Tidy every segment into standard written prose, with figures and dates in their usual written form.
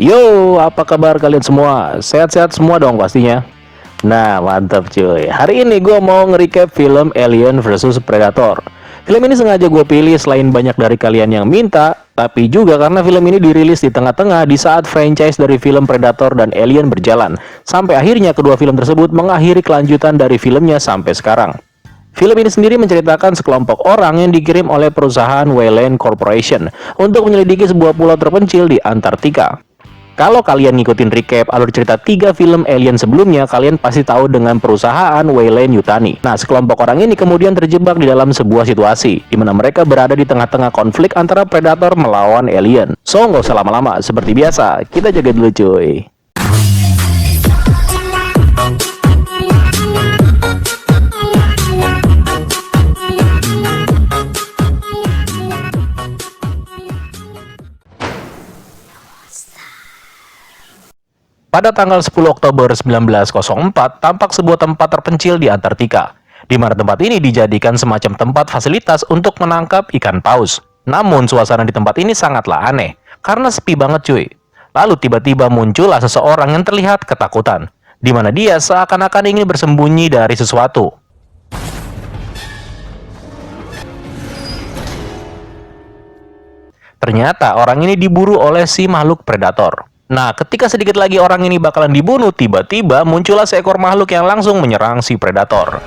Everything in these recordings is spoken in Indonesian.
Yo, apa kabar kalian semua? Sehat-sehat semua dong pastinya. Nah, mantap cuy. Hari ini gue mau nge-recap film Alien vs Predator. Film ini sengaja gue pilih selain banyak dari kalian yang minta, tapi juga karena film ini dirilis di tengah-tengah di saat franchise dari film Predator dan Alien berjalan. Sampai akhirnya kedua film tersebut mengakhiri kelanjutan dari filmnya sampai sekarang. Film ini sendiri menceritakan sekelompok orang yang dikirim oleh perusahaan Weyland Corporation untuk menyelidiki sebuah pulau terpencil di Antartika. Kalau kalian ngikutin recap alur cerita 3 film Alien sebelumnya, kalian pasti tahu dengan perusahaan Weyland Yutani. Nah, sekelompok orang ini kemudian terjebak di dalam sebuah situasi, di mana mereka berada di tengah-tengah konflik antara Predator melawan Alien. So, nggak usah lama-lama, seperti biasa, kita jaga dulu cuy. Pada tanggal 10 Oktober 1904, tampak sebuah tempat terpencil di Antartika, di mana tempat ini dijadikan semacam tempat fasilitas untuk menangkap ikan paus. Namun, suasana di tempat ini sangatlah aneh, karena sepi banget cuy. Lalu tiba-tiba muncullah seseorang yang terlihat ketakutan, di mana dia seakan-akan ingin bersembunyi dari sesuatu. Ternyata orang ini diburu oleh si makhluk predator. Nah, ketika sedikit lagi orang ini bakalan dibunuh, tiba-tiba muncullah seekor makhluk yang langsung menyerang si predator.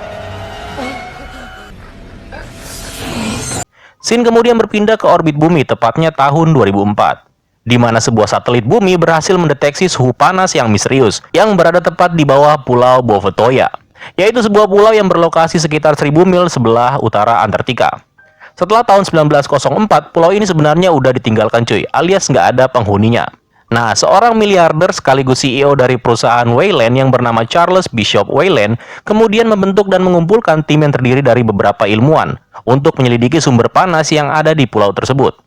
Scene kemudian berpindah ke orbit bumi, tepatnya tahun 2004, di mana sebuah satelit bumi berhasil mendeteksi suhu panas yang misterius, yang berada tepat di bawah Pulau Bouvetoya, yaitu sebuah pulau yang berlokasi sekitar 1000 mil sebelah utara Antartika. Setelah tahun 1904, pulau ini sebenarnya udah ditinggalkan cuy, alias nggak ada penghuninya. Nah, seorang miliarder sekaligus CEO dari perusahaan Weyland yang bernama Charles Bishop Weyland kemudian membentuk dan mengumpulkan tim yang terdiri dari beberapa ilmuwan untuk menyelidiki sumber panas yang ada di pulau tersebut.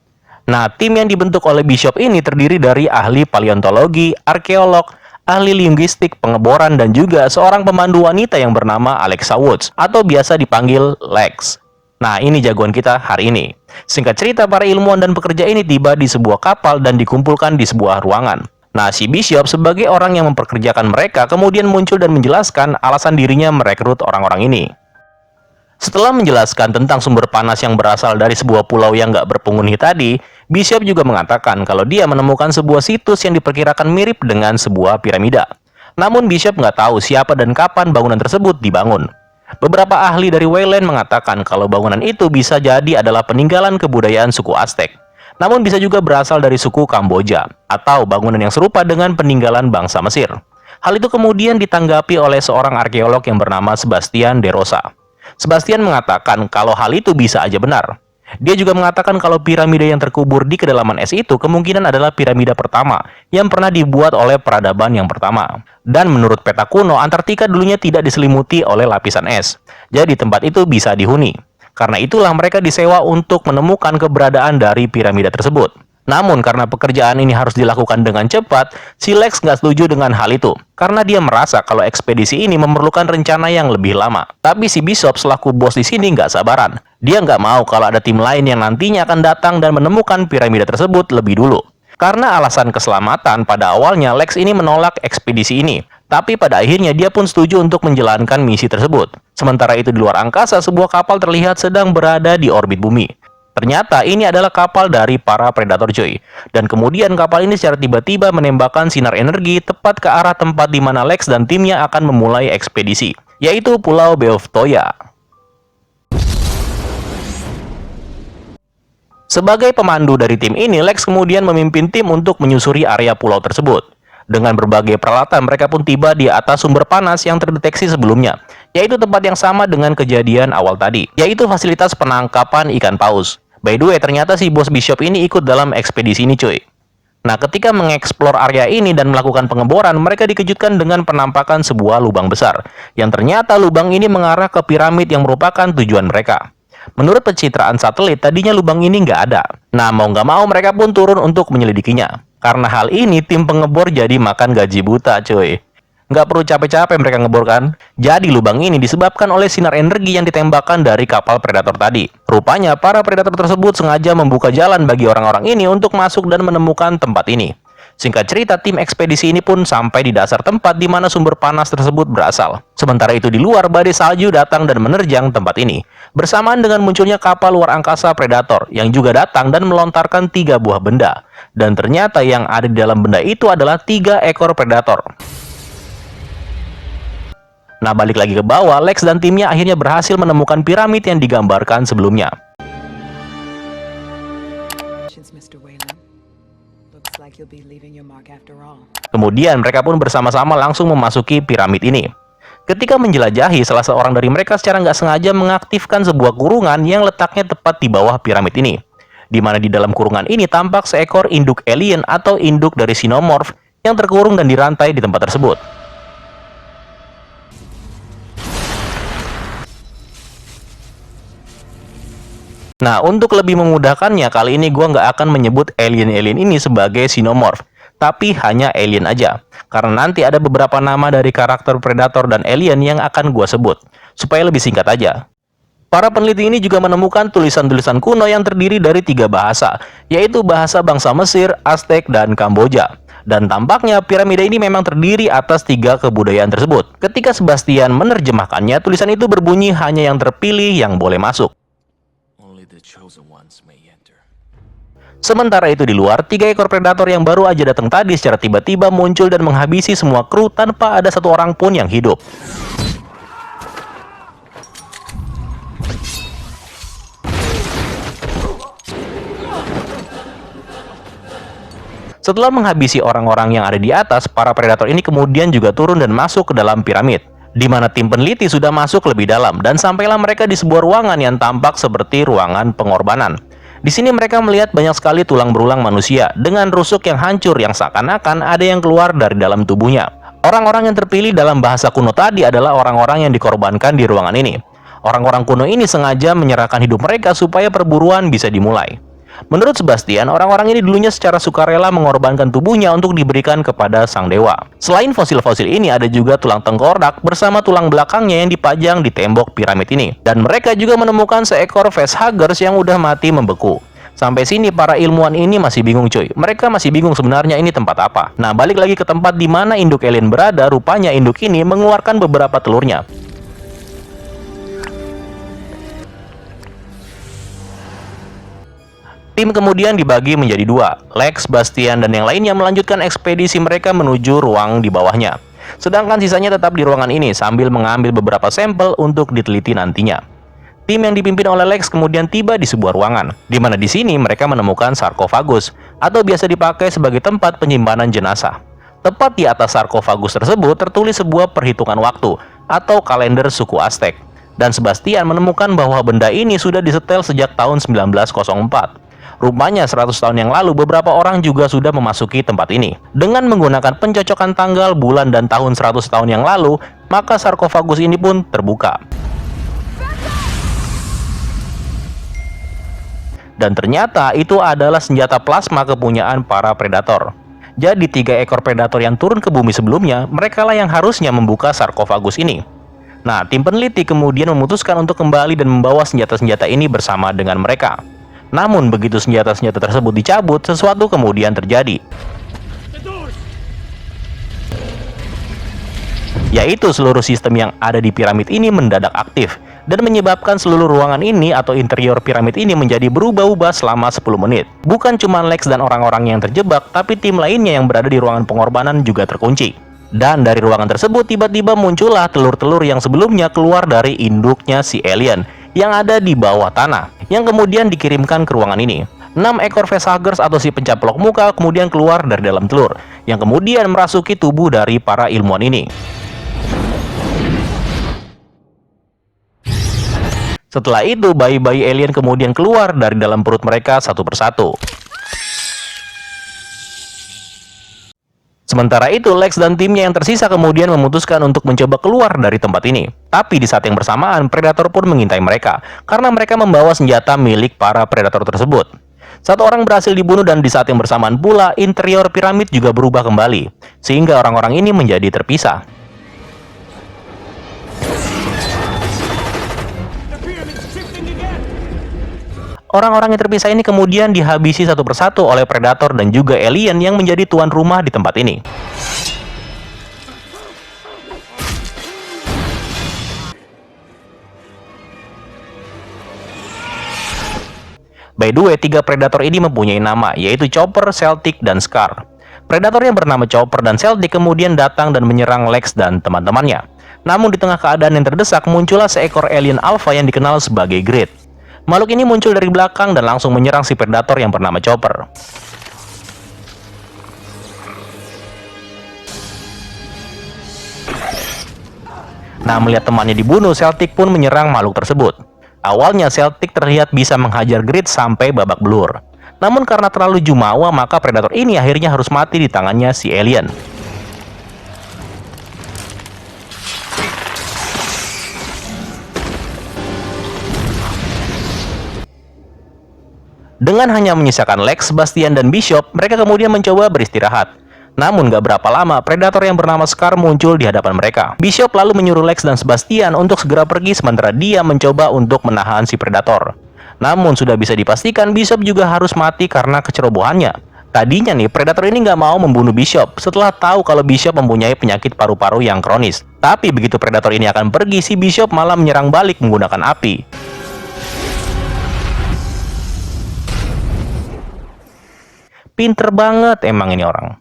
Nah, tim yang dibentuk oleh Bishop ini terdiri dari ahli paleontologi, arkeolog, ahli linguistik, pengeboran, dan juga seorang pemandu wanita yang bernama Alexa Woods atau biasa dipanggil Lex. Nah, ini jagoan kita hari ini. Singkat cerita, para ilmuwan dan pekerja ini tiba di sebuah kapal dan dikumpulkan di sebuah ruangan. Nah, si Bishop sebagai orang yang memperkerjakan mereka kemudian muncul dan menjelaskan alasan dirinya merekrut orang-orang ini. Setelah menjelaskan tentang sumber panas yang berasal dari sebuah pulau yang nggak berpenghuni tadi, Bishop juga mengatakan kalau dia menemukan sebuah situs yang diperkirakan mirip dengan sebuah piramida. Namun Bishop nggak tahu siapa dan kapan bangunan tersebut dibangun. Beberapa ahli dari Weyland mengatakan kalau bangunan itu bisa jadi adalah peninggalan kebudayaan suku Aztec. Namun bisa juga berasal dari suku Kamboja, atau bangunan yang serupa dengan peninggalan bangsa Mesir. Hal itu kemudian ditanggapi oleh seorang arkeolog yang bernama Sebastian de Rosa. Sebastian mengatakan kalau hal itu bisa aja benar. Dia juga mengatakan kalau piramida yang terkubur di kedalaman es itu kemungkinan adalah piramida pertama yang pernah dibuat oleh peradaban yang pertama. Dan menurut peta kuno, Antartika dulunya tidak diselimuti oleh lapisan es. Jadi tempat itu bisa dihuni. Karena itulah mereka disewa untuk menemukan keberadaan dari piramida tersebut. Namun karena pekerjaan ini harus dilakukan dengan cepat, si Lex nggak setuju dengan hal itu. Karena dia merasa kalau ekspedisi ini memerlukan rencana yang lebih lama. Tapi si Bishop selaku bos di sini nggak sabaran. Dia nggak mau kalau ada tim lain yang nantinya akan datang dan menemukan piramida tersebut lebih dulu. Karena alasan keselamatan, pada awalnya Lex ini menolak ekspedisi ini. Tapi pada akhirnya dia pun setuju untuk menjalankan misi tersebut. Sementara itu di luar angkasa, sebuah kapal terlihat sedang berada di orbit bumi. Ternyata ini adalah kapal dari para predator cuy. Dan kemudian kapal ini secara tiba-tiba menembakkan sinar energi tepat ke arah tempat di mana Lex dan timnya akan memulai ekspedisi, yaitu Pulau Bouvetoya. Sebagai pemandu dari tim ini, Lex kemudian memimpin tim untuk menyusuri area pulau tersebut. Dengan berbagai peralatan, mereka pun tiba di atas sumber panas yang terdeteksi sebelumnya, yaitu tempat yang sama dengan kejadian awal tadi, yaitu fasilitas penangkapan ikan paus. By the way, ternyata si bos Bishop ini ikut dalam ekspedisi ini cuy. Nah, ketika mengeksplor area ini dan melakukan pengeboran, mereka dikejutkan dengan penampakan sebuah lubang besar, yang ternyata lubang ini mengarah ke piramid yang merupakan tujuan mereka. Menurut pencitraan satelit, tadinya lubang ini nggak ada. Nah, mau nggak mau mereka pun turun untuk menyelidikinya. Karena hal ini, tim pengebor jadi makan gaji buta cuy. Nggak perlu capek-capek mereka ngebor kan. Jadi lubang ini disebabkan oleh sinar energi yang ditembakkan dari kapal predator tadi. Rupanya para predator tersebut sengaja membuka jalan bagi orang-orang ini untuk masuk dan menemukan tempat ini. Singkat cerita, tim ekspedisi ini pun sampai di dasar tempat di mana sumber panas tersebut berasal. Sementara itu di luar, badai salju datang dan menerjang tempat ini. Bersamaan dengan munculnya kapal luar angkasa Predator yang juga datang dan melontarkan 3 buah benda. Dan ternyata yang ada di dalam benda itu adalah 3 ekor Predator. Nah, balik lagi ke bawah, Lex dan timnya akhirnya berhasil menemukan piramid yang digambarkan sebelumnya. Kemudian mereka pun bersama-sama langsung memasuki piramid ini. Ketika menjelajahi, salah seorang dari mereka secara nggak sengaja mengaktifkan sebuah kurungan yang letaknya tepat di bawah piramid ini. Di mana di dalam kurungan ini tampak seekor induk alien atau induk dari Xenomorph yang terkurung dan dirantai di tempat tersebut. Nah, untuk lebih memudahkannya, kali ini gue nggak akan menyebut alien-alien ini sebagai Xenomorph, tapi hanya alien aja. Karena nanti ada beberapa nama dari karakter Predator dan alien yang akan gue sebut, supaya lebih singkat aja. Para peneliti ini juga menemukan tulisan-tulisan kuno yang terdiri dari 3 bahasa, yaitu bahasa bangsa Mesir, Aztec, dan Kamboja. Dan tampaknya piramida ini memang terdiri atas 3 kebudayaan tersebut. Ketika Sebastian menerjemahkannya, tulisan itu berbunyi hanya yang terpilih yang boleh masuk. Sementara itu di luar, 3 ekor predator yang baru aja datang tadi secara tiba-tiba muncul dan menghabisi semua kru tanpa ada satu orang pun yang hidup. Setelah menghabisi orang-orang yang ada di atas, para predator ini kemudian juga turun dan masuk ke dalam piramid, di mana tim peneliti sudah masuk lebih dalam dan sampailah mereka di sebuah ruangan yang tampak seperti ruangan pengorbanan. Di sini mereka melihat banyak sekali tulang berulang manusia dengan rusuk yang hancur yang seakan-akan ada yang keluar dari dalam tubuhnya. Orang-orang yang terpilih dalam bahasa kuno tadi adalah orang-orang yang dikorbankan di ruangan ini. Orang-orang kuno ini sengaja menyerahkan hidup mereka supaya perburuan bisa dimulai. Menurut Sebastian, orang-orang ini dulunya secara sukarela mengorbankan tubuhnya untuk diberikan kepada sang dewa. Selain fosil-fosil ini, ada juga tulang tengkorak bersama tulang belakangnya yang dipajang di tembok piramid ini. Dan mereka juga menemukan seekor facehuggers yang udah mati membeku. Sampai sini para ilmuwan ini masih bingung cuy. Mereka masih bingung sebenarnya ini tempat apa. Nah, balik lagi ke tempat di mana induk alien berada, rupanya induk ini mengeluarkan beberapa telurnya. Tim kemudian dibagi menjadi 2. Lex, Bastian, dan yang lainnya melanjutkan ekspedisi mereka menuju ruang di bawahnya. Sedangkan sisanya tetap di ruangan ini sambil mengambil beberapa sampel untuk diteliti nantinya. Tim yang dipimpin oleh Lex kemudian tiba di sebuah ruangan, di mana di sini mereka menemukan sarkofagus, atau biasa dipakai sebagai tempat penyimpanan jenazah. Tepat di atas sarkofagus tersebut tertulis sebuah perhitungan waktu, atau kalender suku Aztec. Dan Sebastian menemukan bahwa benda ini sudah disetel sejak tahun 1904. Rupanya 100 tahun yang lalu beberapa orang juga sudah memasuki tempat ini. Dengan menggunakan pencocokan tanggal, bulan, dan tahun 100 tahun yang lalu, maka sarkofagus ini pun terbuka. Dan ternyata itu adalah senjata plasma kepunyaan para predator. Jadi 3 ekor predator yang turun ke bumi sebelumnya, merekalah yang harusnya membuka sarkofagus ini. Nah, tim peneliti kemudian memutuskan untuk kembali dan membawa senjata-senjata ini bersama dengan mereka. Namun begitu senjata-senjata tersebut dicabut, sesuatu kemudian terjadi. Yaitu seluruh sistem yang ada di piramid ini mendadak aktif dan menyebabkan seluruh ruangan ini atau interior piramid ini menjadi berubah-ubah selama 10 menit. Bukan cuma Lex dan orang-orang yang terjebak, tapi tim lainnya yang berada di ruangan pengorbanan juga terkunci. Dan dari ruangan tersebut tiba-tiba muncullah telur-telur yang sebelumnya keluar dari induknya si alien yang ada di bawah tanah, yang kemudian dikirimkan ke ruangan ini. 6 ekor facehuggers atau si pencaplok muka kemudian keluar dari dalam telur, yang kemudian merasuki tubuh dari para ilmuwan ini. Setelah itu, bayi-bayi alien kemudian keluar dari dalam perut mereka satu persatu. Sementara itu, Lex dan timnya yang tersisa kemudian memutuskan untuk mencoba keluar dari tempat ini. Tapi di saat yang bersamaan, predator pun mengintai mereka, karena mereka membawa senjata milik para predator tersebut. Satu orang berhasil dibunuh dan di saat yang bersamaan pula, interior piramid juga berubah kembali, sehingga orang-orang ini menjadi terpisah. Orang-orang yang terpisah ini kemudian dihabisi satu persatu oleh predator dan juga alien yang menjadi tuan rumah di tempat ini. By the way, tiga predator ini mempunyai nama, yaitu Chopper, Celtic, dan Scar. Predator yang bernama Chopper dan Celtic kemudian datang dan menyerang Lex dan teman-temannya. Namun di tengah keadaan yang terdesak, muncullah seekor alien alpha yang dikenal sebagai Great. Makhluk ini muncul dari belakang dan langsung menyerang si predator yang bernama Chopper. Nah, melihat temannya dibunuh, Celtic pun menyerang makhluk tersebut. Awalnya Celtic terlihat bisa menghajar Great sampai babak belur. Namun karena terlalu jumawa, maka predator ini akhirnya harus mati di tangannya si alien. Dengan hanya menyisakan Lex, Sebastian, dan Bishop, mereka kemudian mencoba beristirahat. Namun gak berapa lama, predator yang bernama Scar muncul di hadapan mereka. Bishop lalu menyuruh Lex dan Sebastian untuk segera pergi sementara dia mencoba untuk menahan si predator. Namun sudah bisa dipastikan Bishop juga harus mati karena kecerobohannya. Tadinya nih, predator ini nggak mau membunuh Bishop setelah tahu kalau Bishop mempunyai penyakit paru-paru yang kronis. Tapi begitu predator ini akan pergi, si Bishop malah menyerang balik menggunakan api. Pinter banget emang ini orang.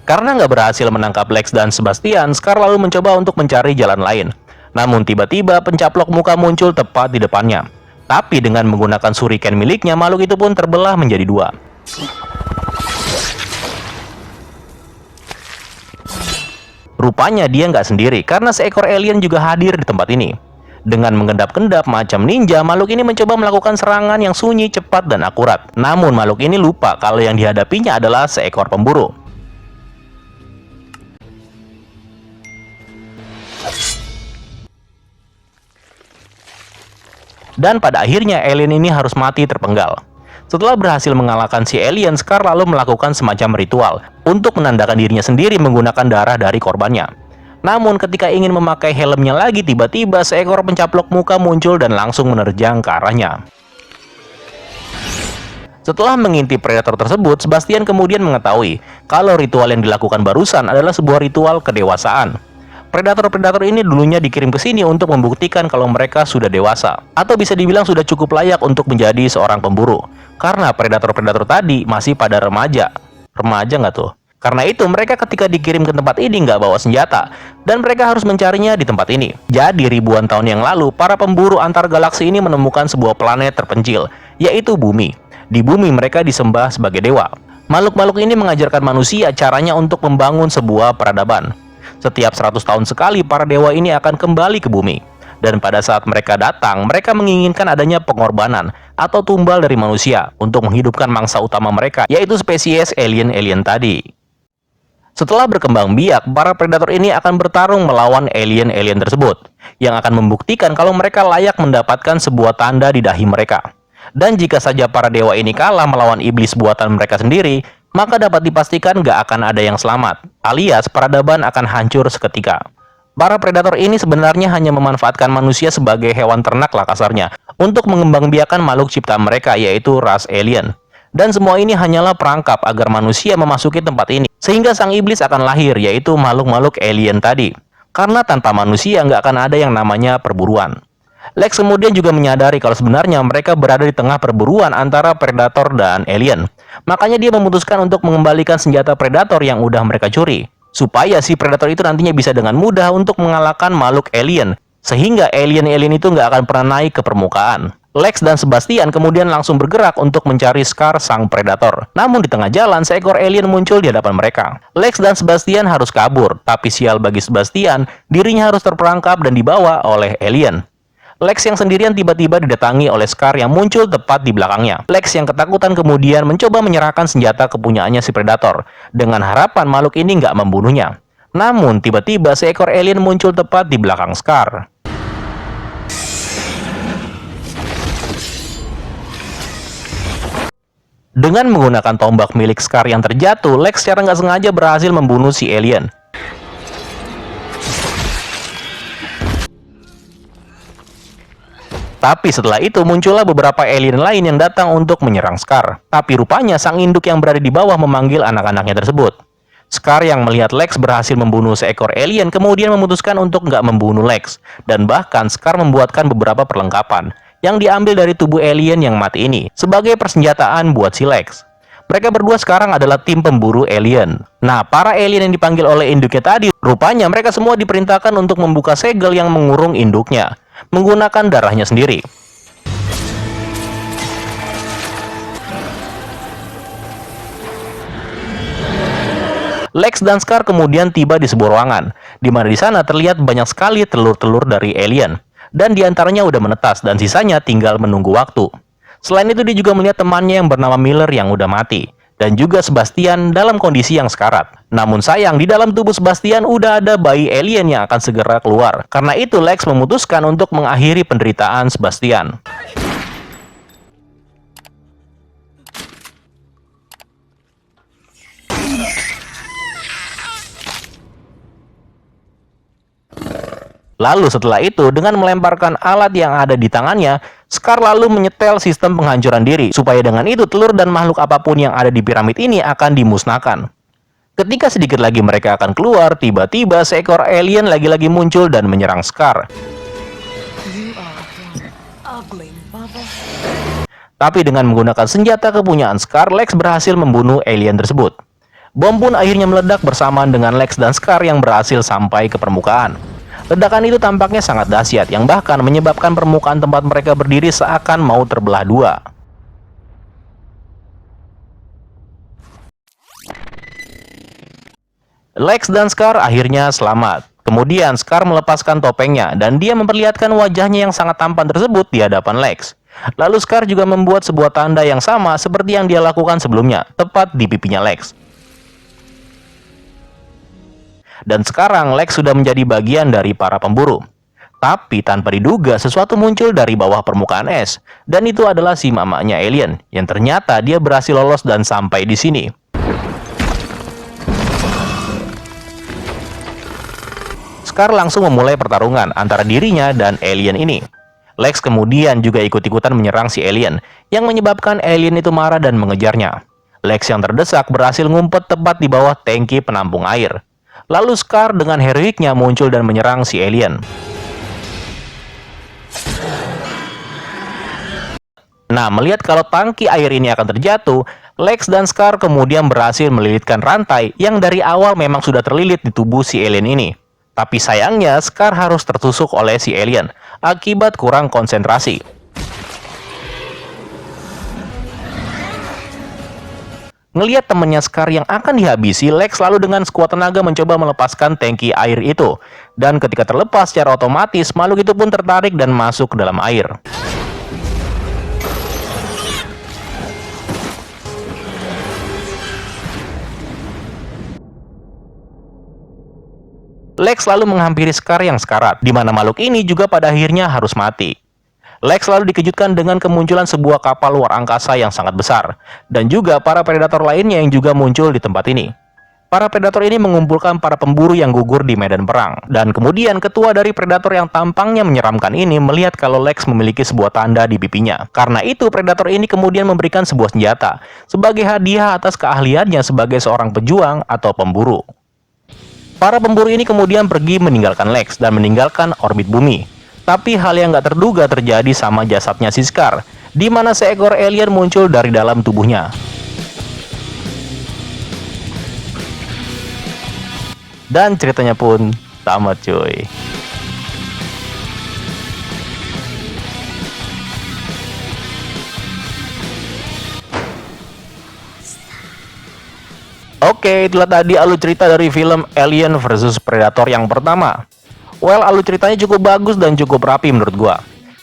Karena nggak berhasil menangkap Lex dan Sebastian, Scar lalu mencoba untuk mencari jalan lain. Namun tiba-tiba pencaplok muka muncul tepat di depannya. Tapi dengan menggunakan shuriken miliknya, makhluk itu pun terbelah menjadi dua. Rupanya dia nggak sendiri, karena seekor alien juga hadir di tempat ini. Dengan mengendap-endap macam ninja, makhluk ini mencoba melakukan serangan yang sunyi, cepat, dan akurat. Namun makhluk ini lupa kalau yang dihadapinya adalah seekor pemburu. Dan pada akhirnya alien ini harus mati terpenggal. Setelah berhasil mengalahkan si alien, Scar lalu melakukan semacam ritual untuk menandakan dirinya sendiri menggunakan darah dari korbannya. Namun ketika ingin memakai helmnya lagi, tiba-tiba seekor pencaplok muka muncul dan langsung menerjang ke arahnya. Setelah mengintip predator tersebut, Sebastian kemudian mengetahui kalau ritual yang dilakukan barusan adalah sebuah ritual kedewasaan. Predator-predator ini dulunya dikirim ke sini untuk membuktikan kalau mereka sudah dewasa, atau bisa dibilang sudah cukup layak untuk menjadi seorang pemburu. Karena predator-predator tadi masih pada remaja. Remaja nggak tuh? Karena itu mereka ketika dikirim ke tempat ini nggak bawa senjata, dan mereka harus mencarinya di tempat ini. Jadi ribuan tahun yang lalu, para pemburu antar galaksi ini menemukan sebuah planet terpencil, yaitu Bumi. Di Bumi mereka disembah sebagai dewa. Makhluk-makhluk ini mengajarkan manusia caranya untuk membangun sebuah peradaban. Setiap 100 tahun sekali, para dewa ini akan kembali ke bumi. Dan pada saat mereka datang, mereka menginginkan adanya pengorbanan atau tumbal dari manusia untuk menghidupkan mangsa utama mereka, yaitu spesies alien-alien tadi. Setelah berkembang biak, para predator ini akan bertarung melawan alien-alien tersebut, yang akan membuktikan kalau mereka layak mendapatkan sebuah tanda di dahi mereka. Dan jika saja para dewa ini kalah melawan iblis buatan mereka sendiri, maka dapat dipastikan gak akan ada yang selamat, alias peradaban akan hancur seketika. Para predator ini sebenarnya hanya memanfaatkan manusia sebagai hewan ternak lah kasarnya, untuk mengembangbiakan makhluk ciptaan mereka, yaitu ras alien. Dan semua ini hanyalah perangkap agar manusia memasuki tempat ini, sehingga sang iblis akan lahir, yaitu makhluk-makhluk alien tadi. Karena tanpa manusia nggak akan ada yang namanya perburuan. Lex kemudian juga menyadari kalau sebenarnya mereka berada di tengah perburuan antara predator dan alien. Makanya dia memutuskan untuk mengembalikan senjata predator yang udah mereka curi, supaya si predator itu nantinya bisa dengan mudah untuk mengalahkan makhluk alien, sehingga alien-alien itu nggak akan pernah naik ke permukaan. Lex dan Sebastian kemudian langsung bergerak untuk mencari Scar sang predator. Namun di tengah jalan, seekor alien muncul di hadapan mereka. Lex dan Sebastian harus kabur, tapi sial bagi Sebastian, dirinya harus terperangkap dan dibawa oleh alien. Lex yang sendirian tiba-tiba didatangi oleh Scar yang muncul tepat di belakangnya. Lex yang ketakutan kemudian mencoba menyerahkan senjata kepunyaannya si predator, dengan harapan makhluk ini nggak membunuhnya. Namun tiba-tiba seekor alien muncul tepat di belakang Scar. Dengan menggunakan tombak milik Scar yang terjatuh, Lex secara nggak sengaja berhasil membunuh si alien. Tapi setelah itu muncullah beberapa alien lain yang datang untuk menyerang Scar. Tapi rupanya sang induk yang berada di bawah memanggil anak-anaknya tersebut. Scar yang melihat Lex berhasil membunuh seekor alien kemudian memutuskan untuk nggak membunuh Lex. Dan bahkan Scar membuatkan beberapa perlengkapan yang diambil dari tubuh alien yang mati ini sebagai persenjataan buat si Lex. Mereka berdua sekarang adalah tim pemburu alien. Nah, para alien yang dipanggil oleh induknya tadi, rupanya mereka semua diperintahkan untuk membuka segel yang mengurung induknya menggunakan darahnya sendiri. Lex dan Scar kemudian tiba di sebuah ruangan, di mana di sana terlihat banyak sekali telur-telur dari alien, dan diantaranya udah menetas dan sisanya tinggal menunggu waktu. Selain itu dia juga melihat temannya yang bernama Miller yang udah mati, dan juga Sebastian dalam kondisi yang sekarat. Namun sayang, di dalam tubuh Sebastian udah ada bayi alien yang akan segera keluar. Karena itu Lex memutuskan untuk mengakhiri penderitaan Sebastian. Lalu setelah itu, dengan melemparkan alat yang ada di tangannya, Scar lalu menyetel sistem penghancuran diri, supaya dengan itu telur dan makhluk apapun yang ada di piramid ini akan dimusnahkan. Ketika sedikit lagi mereka akan keluar, tiba-tiba seekor alien lagi-lagi muncul dan menyerang Scar. Tapi dengan menggunakan senjata kepunyaan Scar, Lex berhasil membunuh alien tersebut. Bom pun akhirnya meledak bersamaan dengan Lex dan Scar yang berhasil sampai ke permukaan. Ledakan itu tampaknya sangat dahsyat, yang bahkan menyebabkan permukaan tempat mereka berdiri seakan mau terbelah dua. Lex dan Scar akhirnya selamat. Kemudian Scar melepaskan topengnya, dan dia memperlihatkan wajahnya yang sangat tampan tersebut di hadapan Lex. Lalu Scar juga membuat sebuah tanda yang sama seperti yang dia lakukan sebelumnya, tepat di pipinya Lex. Dan sekarang Lex sudah menjadi bagian dari para pemburu. Tapi tanpa diduga sesuatu muncul dari bawah permukaan es. Dan itu adalah si mamanya alien, yang ternyata dia berhasil lolos dan sampai di sini. Scar langsung memulai pertarungan antara dirinya dan alien ini. Lex kemudian juga ikut-ikutan menyerang si alien, yang menyebabkan alien itu marah dan mengejarnya. Lex yang terdesak berhasil ngumpet tepat di bawah tangki penampung air. Lalu Scar dengan heroiknya muncul dan menyerang si alien. Nah, melihat kalau tangki air ini akan terjatuh, Lex dan Scar kemudian berhasil melilitkan rantai yang dari awal memang sudah terlilit di tubuh si alien ini. Tapi sayangnya Scar harus tertusuk oleh si alien akibat kurang konsentrasi. Ngelihat temannya Scar yang akan dihabisi, Lex lalu dengan sekuat tenaga mencoba melepaskan tangki air itu. Dan ketika terlepas secara otomatis, makhluk itu pun tertarik dan masuk ke dalam air. Lex lalu menghampiri Scar yang sekarat, di mana makhluk ini juga pada akhirnya harus mati. Lex lalu dikejutkan dengan kemunculan sebuah kapal luar angkasa yang sangat besar, dan juga para predator lainnya yang juga muncul di tempat ini. Para predator ini mengumpulkan para pemburu yang gugur di medan perang, dan kemudian ketua dari predator yang tampangnya menyeramkan ini melihat kalau Lex memiliki sebuah tanda di pipinya. Karena itu, predator ini kemudian memberikan sebuah senjata sebagai hadiah atas keahliannya sebagai seorang pejuang atau pemburu. Para pemburu ini kemudian pergi meninggalkan Lex dan meninggalkan orbit bumi. Tapi hal yang gak terduga terjadi sama jasadnya si Scar, di mana seekor alien muncul dari dalam tubuhnya. Dan ceritanya pun tamat cuy. Oke, itulah tadi alur cerita dari film Alien vs Predator yang pertama. Well, alur ceritanya cukup bagus dan cukup rapi menurut gua.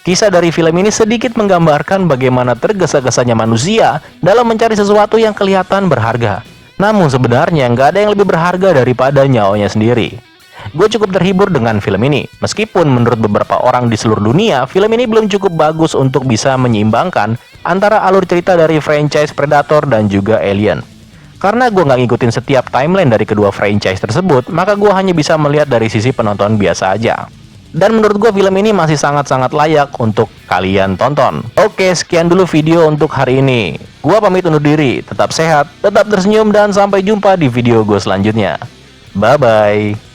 Kisah dari film ini sedikit menggambarkan bagaimana tergesa-gesanya manusia dalam mencari sesuatu yang kelihatan berharga. Namun sebenarnya nggak ada yang lebih berharga daripada nyawanya sendiri. Gue cukup terhibur dengan film ini, meskipun menurut beberapa orang di seluruh dunia, film ini belum cukup bagus untuk bisa menyeimbangkan antara alur cerita dari franchise Predator dan juga Alien. Karena gue nggak ngikutin setiap timeline dari kedua franchise tersebut, maka gue hanya bisa melihat dari sisi penonton biasa aja. Dan menurut gue film ini masih sangat-sangat layak untuk kalian tonton. Oke, sekian dulu video untuk hari ini. Gua pamit undur diri, tetap sehat, tetap tersenyum, dan sampai jumpa di video gue selanjutnya. Bye-bye.